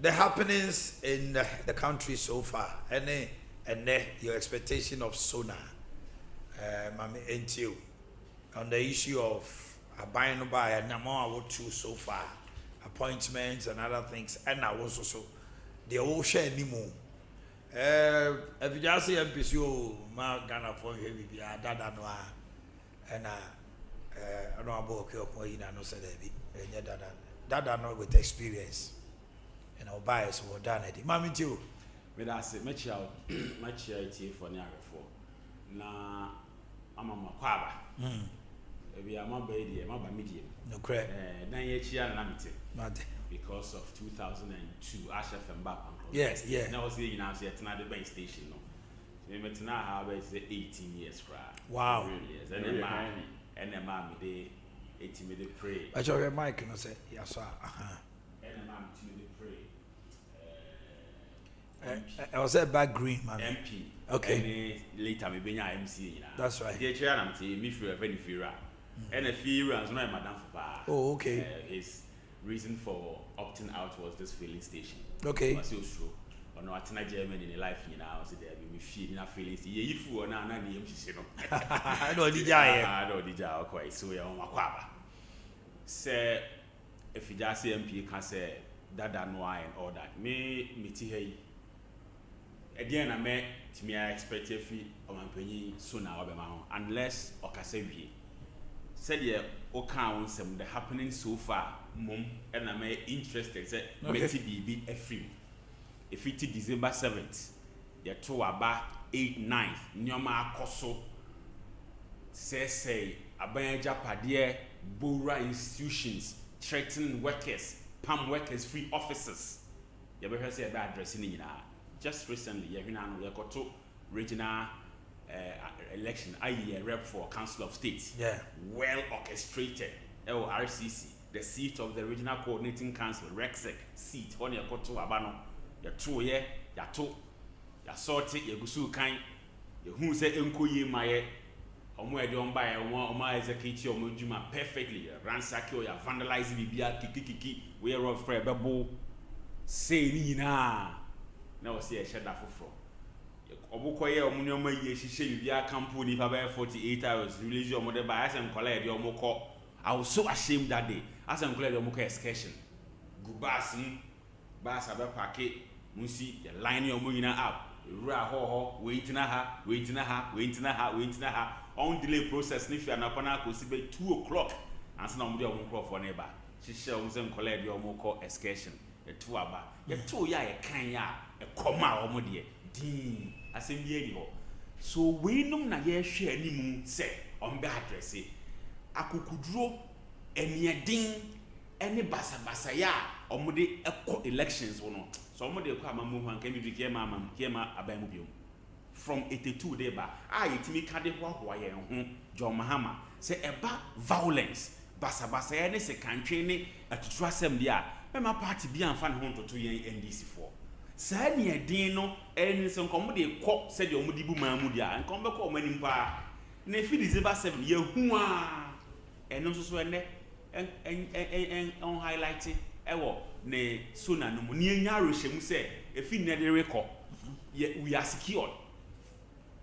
the happenings in the country so far, and your expectation of Sona, and you on the issue of buying by and now what choose so far, appointments and other things, and I was also the whole share anymore. If you just say MPCO, my Ghana for heavy, Dada Noa, and I know about Kyokoina, no said Dada no with experience, and our bias were done at it. Mammy, too. But I said, much charity for Niagara for. Now, I'm a Maquaba. If you are my baby, I'm a medium. No credit. 9 years, because of 2002, Asha from Bapam. Yes, yeah. Now, I was saying, I'm at another base station. No, but now I have 18 years. Wow. And a mammy, they 18 minutes pray. I saw your mic and I said, yes, sir. And a mammy, 2 minutes pray. I was at back green, man. MP. Okay. Later, maybe MCE. That's right. The chair, I'm saying, me for a very fear. And a fear runs no Madame Fapa. Oh, okay. His reason for opting out was this filling station. Okay. Was so true. Or no, Atina German in life, you know, so there be me feeling a feeling. Yeah, if you are not an MCE, I know the guy. I know the guy, quite so you're on my quaba. Say, if you just say MP, can say that and why and all that. Me tea. Again, I met to me, I expect a fee of my penny sooner or unless Okasevi said, yeah, Oka some the happening so far, mum, and I may interested, said, Betty be a free. If it is December 7th, the 2 about 8th, 9th, Nyama Koso say, Abaya Padia, Bora institutions, threatening workers, palm workers, free officers. You ever say about addressing in just recently, we got to regional election, i.e. a rep for Council of State. Yeah. Well orchestrated. RCC, the seat of the Regional Coordinating Council, RECSEC seat. On your koto abano, your 2 year, your 2, your sorted, your gusu kind, your who say enkoye maye, or where don't buy a one execute your mujuma perfectly, ransack your vandalize bibia kiki, we're of Fred Babo, say Nina. Now see a shadow for Obukoye Omunioma ye she be a company for 48 hours, release your mother by as and collect your moko. I was so ashamed that day. As I'm glad your moko excursion. Gubasin, Bass Abba Packet, Musi, the line your moina up, Raho, waiting a ha. On delay process, if you are not could see 2 o'clock, and some your moko for neighbor. She shows them collect your moko excursion. The 2 aba, the 2 ya a kanya. A comma or modier, Dean, as in the so we know na ye share any moon say on bad dressing. I could draw any ding, any basa or modi elections or not. Somebody come and move and came to the mamma, Kema Abamubio. From 82 day back, I to me caddy walk wire John Mahama say about violence, basa, any second training at to trust them there. My party be and fan home to 2 years NDC4. Sani a dino, and some comedy cop said your Mudibu Mamudia, and come back home when in bar. Nefi December 7 year, and also and on highlighting, ne sooner no near Yarushim say, if he never record, yet we are secured.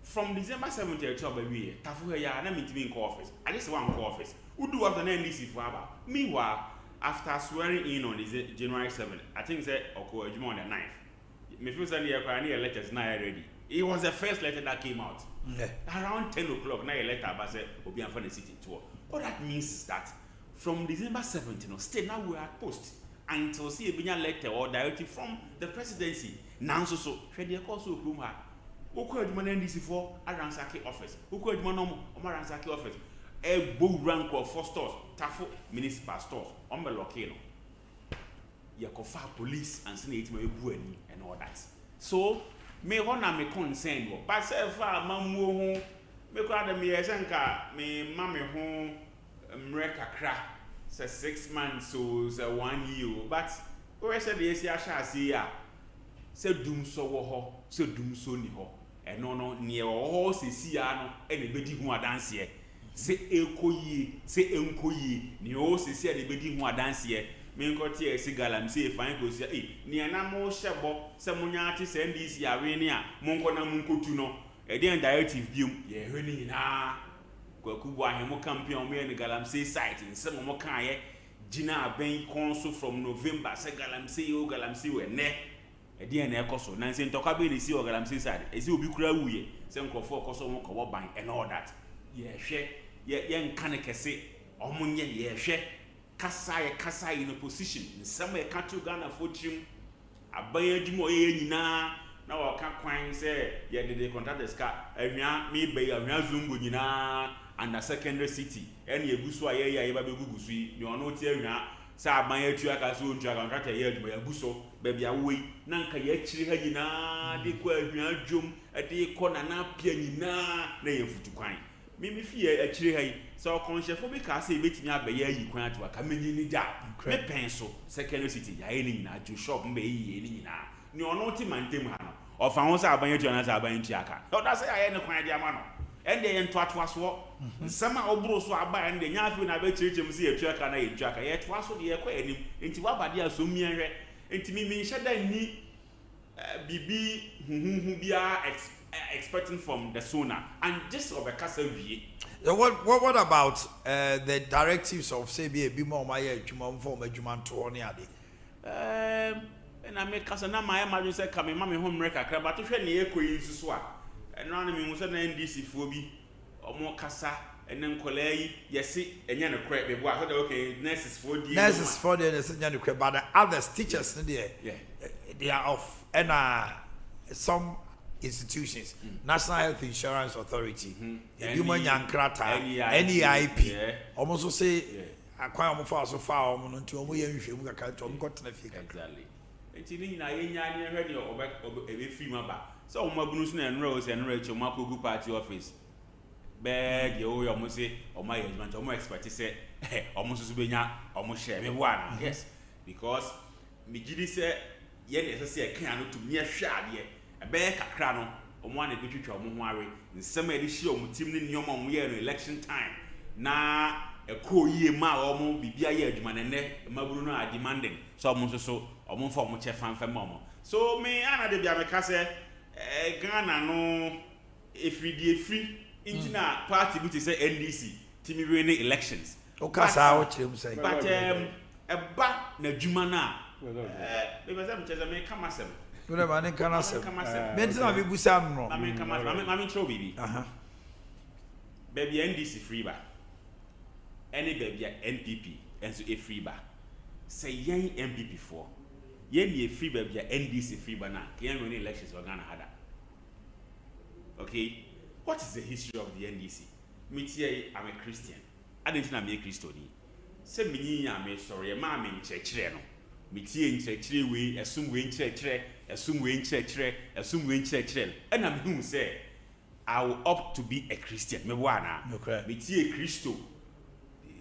From December 7th to October, Tafo ya, and I'm in office. I just want office. Who do have an NDC for our? Meanwhile, after swearing in on January 7th, I think that occurred on the 9th. Me feel say the letters now already. It was the first letter that came out. Around 10 o'clock, now a letter about say Obi and the city tour. What that means is that from December 17th, still now we are at post until see a letter or directly from the presidency. Now so the course of room ha. Who could man NDC for a ransacky office? Who could man on ransacky office? A bull rank of 4 stores, Tafo municipal stores, on the volcano. You can file police and send it to me and all that. So, me honor me concern, but so far, Mamu, me call me as me mammy home, Mreka crack, say 6 months, so 1 year. But where said the Asia shall see ya? Say doom so ho, so doom so ni ho, and no near all see ya, anybody who are dance here. Say Elkoye, say Enkoye, ni o see anybody who are dance here. me nkoti e sigalam say fine go say ni na mo hyebo se munya ate se ndc yawe ni a monko na monkotu no e dey directive biom ye hwe ni nyina kwakubu ahemo campaign mo ye ni galamsey site nse mo kan ye gina ben konso from November se galamsey we ne e dey na ekoso na nse ntoka be ni si o galamsey site e si obi kura wuye se nkrofo koso mo ko ban and all that ye hwe ye nka ne kese omunye ye hwe kasa in a position nsema e katu Ghana for trim aban adwuma ye nyina na waka kwan say ye de contractors ka ahwa me be ahwa zungo nyina and a secondary city ene eguso aye ya ba begugusu ni ono ti ahwa sa aban atu aka so ntu aka contractor ye adwuma ya guso ba bia woi na nka ye chiri ha nyina de ko ahwa adwom de ko na pia nyina na ye futu kwan me fie a chiri ha yi so conscious bi ka say betimi abaye ayi kwan atu aka menyi ni da me pen so secondary city ya ye ni nyina ju shop mbe yi ni nyina ni ono ti mantem ha no of an say aban atu na say aban atu aka so that say aye ne kwan dia ma no ende ye ntoatoa so nsema obro so aba ende nya afi na ba chirichem si etu aka na etu aka ye toa so de ye kwa enim enti waba de aso mienhwe enti mi nheda ni bibi huhuhu bia expecting from the sooner and just obekasa wie. What about the directives of say be more my adwuma form adwuma to oni ade and I make kasa na my imagine say come mama home reka kra but hwe ne ekoyi nsusu a eno na me hu say na NDC fo bi omo kasa enen kolai yesi enye ne kra be bo a so okay nurses for the enye ne kra but the others teachers there they are off and some institutions National Health Insurance Authority human yankrata NEIP almost say akwan omo fa so fa omo no nti omo ye nhwemu kaka to omo kotena fi exactly enti ni nyina ye nya ne hwe ne ebe free maba so omo abunu so na enro se enro eche omo akogu party office beg ye o omo say omo management omo expect say omo so be nya omo share me bo ana yes because me gidi say ye ne se kan no tum ne hwe ade ebe kakra no omo ana betwitwa omo ho awe nsema edi hye omo tim ne nyoma omo ye no election time na ekoyie ma omo bibia ye adwuma ne maburu no are demanding so omo so omo fa omo che fanfam omo so me ana de bia me ka se Ghana no free intina party bi te say NDC timi win elections okasa o chirem say but eba na adwuma na be be say me che me kama sem no le man kan asem me ntina be busa no me kama me throw bibi baby NDC free ba any baby NPP and so a free ba say yen MPP for yen ye free baby NDC free ba na can win elections for Ghana hada okay what is the history of the NDC me tie I'm a Christian I didn't know I'm a Christian say me nya me sorry ma me nchechire no me tie nchechire we assume we nchechire and I'm who say I will opt to be a Christian me wana me tie Christo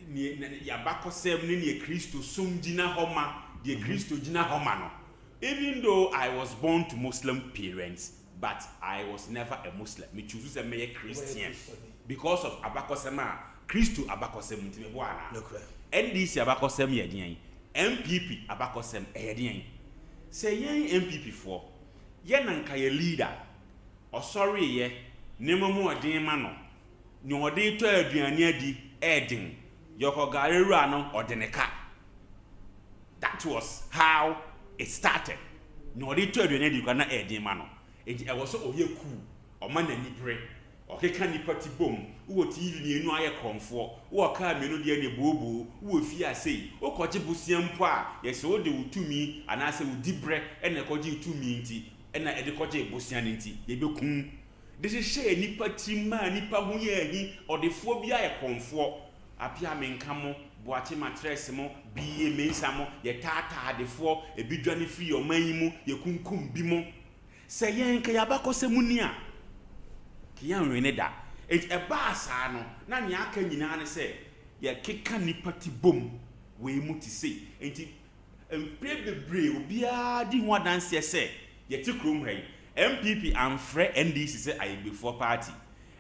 ni yabakosem ni Christo sum gina homa the Christo gina homa no even though I was born to Muslim parents but I was never a Muslim me choose to be a Christian because of abakosema Christo abakosem ntime bwana NDC abakosem ye den MPP abakosem ye den say yen MPP for ye nanka ye leader o sorry ye nemomu odin ma no ni odin to aduane adi edin yoko gareru no odeneka that was how it started ni odin to aduane adi kana edin ma no e was so oye ku o ma na nibre o keka ni party bom wo TV ni enu aye kromfo wo ka me no de ne bobo wo fi asei wo koje busiampo a ye se wo de utumi anase wo dibre ene koje utumi nti ena ede koje busian nti ye bekun this is share ni party ma ni pa hu ye hi odefo bi aye kromfo apia me nkamo boache matress mo biye mensa mo ye tata adefo ebidwane free o manyimu ye kunkum bi mo se yen ka yabakosemu ni a kiyan wene da eba saa no na nya aka nyina ne se ye keka ni party bom we mu ti sei enti emprebebre obi a di ho adanse se ye ti krom hai MPP amfre NDC se ayebefo party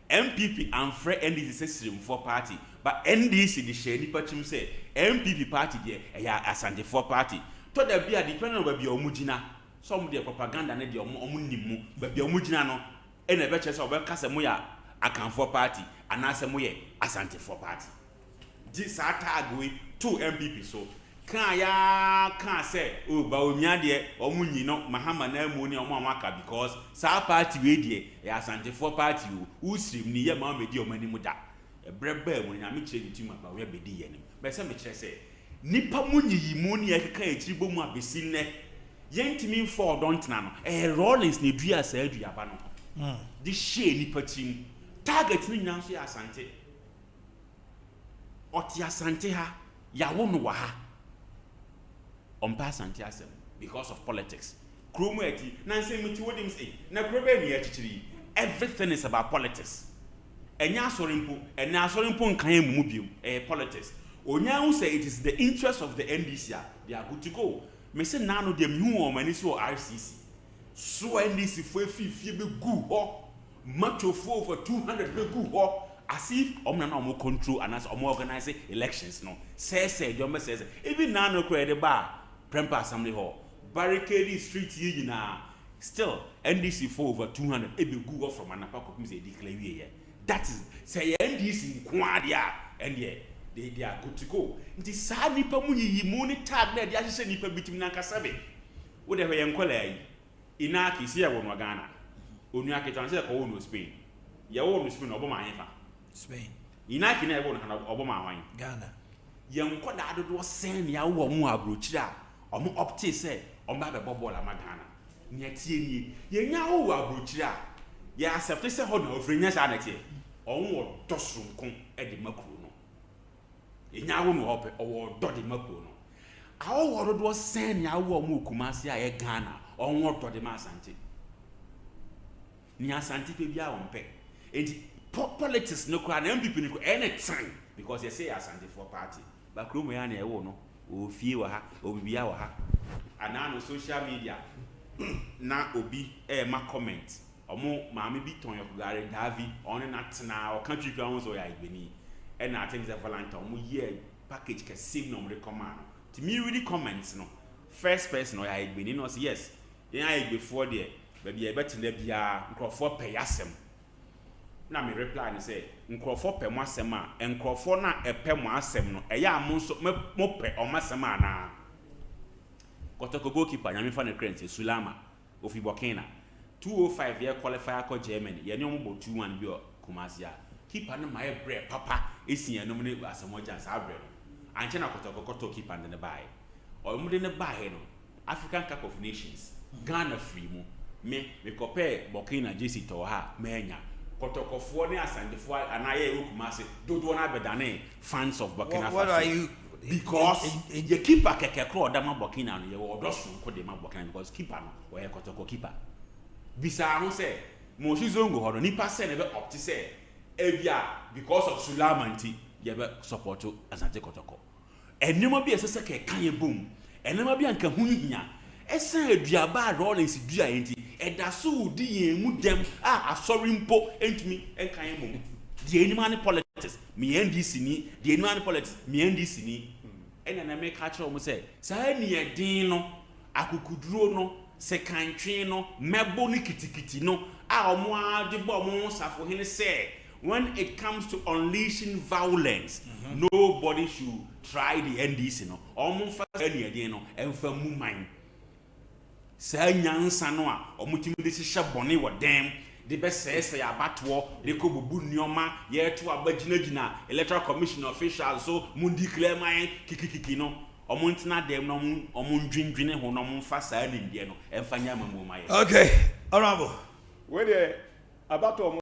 MPP amfre NDC se siremfo party but NDC di share ni pachim se MPP party there Asante for party to there be a depending on baby omugina some the propaganda ne the omunimu baby omugina no e na be che so be kasa mo ya Akanfo party and ase mo ye Asante for party this tag we 2 MPP so can say oh ba omia de omunyi no mahama na amu ni omo amaka because sa party we de Asante for party o usrim ni ye ma medi omani mu da ebreba mu nyame kire ditima ba we bedi ye nim be se me kire se nipa munyi yi mu ni ekeka etiri bomu abesi ne yentimi for don't na no Rawlings ne dua sa adua ba no this share nipa tim target ni nyam so Asante oti Asante ha yawo no wa ha ompa Asante asem because of politics kromo ati na nsem mti wodim say na krobe ni achichiri everything is about politics enya asorimpo nkan mu biom politics onya hu say it is the interest of the NDC they are good to go me say na no dem hu o mani so RCC so NDC fo afifie be gu ho macho for over 200 be gu ho as if omna na omo control and as omo organize elections no say jombe say even na no credit bar Prempa Assembly Hall barricade street yi na still NDC for over 200 e be gu ho from anapa kopim say declare we that is say NDC kwadia and they are good to go. Nti saa nipa mu yi mu ni tag na dia hye nipa bitim na kasabe. Wo de hwe nkola yi. Ina kisi ya wonu Ghana. Onu aketan se ko wonu Spain. Ya wonu Spain oboma anyefa. Spain. Ina kina ya wonu oboma anwan. Ghana. Ye nkoda adodo sen ya wo mu abrochira. Omo opte se omba be bobola ma Ghana. Nya tie ni. Ye nya wo abrochira. Ya accept se ho na ofrinya sa na tie. Onwo dosunkon e de makru. Enyawo no hope owo dodi makro no awo do sen ya wo mu Kumasi a ye Ghana onwo dodi ma Asante ni Asante pe bia wonpe enti politics no kra na MPP no anytime because you say Asante for party ba kromo ya na e wo no o fie wa ha o bibia wa ha ana no social media na obi ma comment omo maame bi ton yokugare Davi on na tena o country kra won so ya igbeni and I think that Valentine mu year package can save no recommend to me really comments no first person or I been no yes I before there baby I bet there bia nkrofo pay asem na me reply and say nkrofo pay mo asem a nkrofo na epe mo asem no eya mo so mo pe o masem ana kotoko goalkeeper nyame fa na current Sulama ofi Burkina 205 year qualifier ko Germany ye ne mo bo 2-1 bi o Kumasi keeper no my bread papa esi no me asamoja sa bread anche na koto keeper ne buy o mu de ne buy no African Cup of Nations Ghana free mu me compare Burkina JC to ha menya kotokofo ne asandefo anaye Kumasi dodo na bedane fans of Burkina Faso. What are you because the keeper keke kro odama Burkina no ye odoso ko de ma Burkina because keeper no we kotoko keeper bisa ho se mo shizongo ho no nipa se ne be opti se ebia because of Sulamanti ye be support Asante Kotoko enema bi esese ke kan ye bom enema bi anka hu hia esen aduaba Rawlings dua enti eda so di yen mu dem asori mpo entimi enkan ye mom di enima ne politics me NDC ni di enima ne politics me NDC ni ena na me ka kire o mo se saa ni edin no akukuduro no sekantwe no mebo ni kitikiti no omo adebo mo safo hene se when it comes to unleashing violence, nobody should try the NDC no. Almost any idea no, and for mine. Say nyansa no a, omutimi de shabone wa dem. The best says say abatwo, they ko bubu nyoma, ye to abagina electoral commission official so mundi declare my kikikiki no. Omuntina dem no omundwindwine ho no mfa saa ni ndie no, emfa nyama mu mai. Okay, honorable. Where the abatwo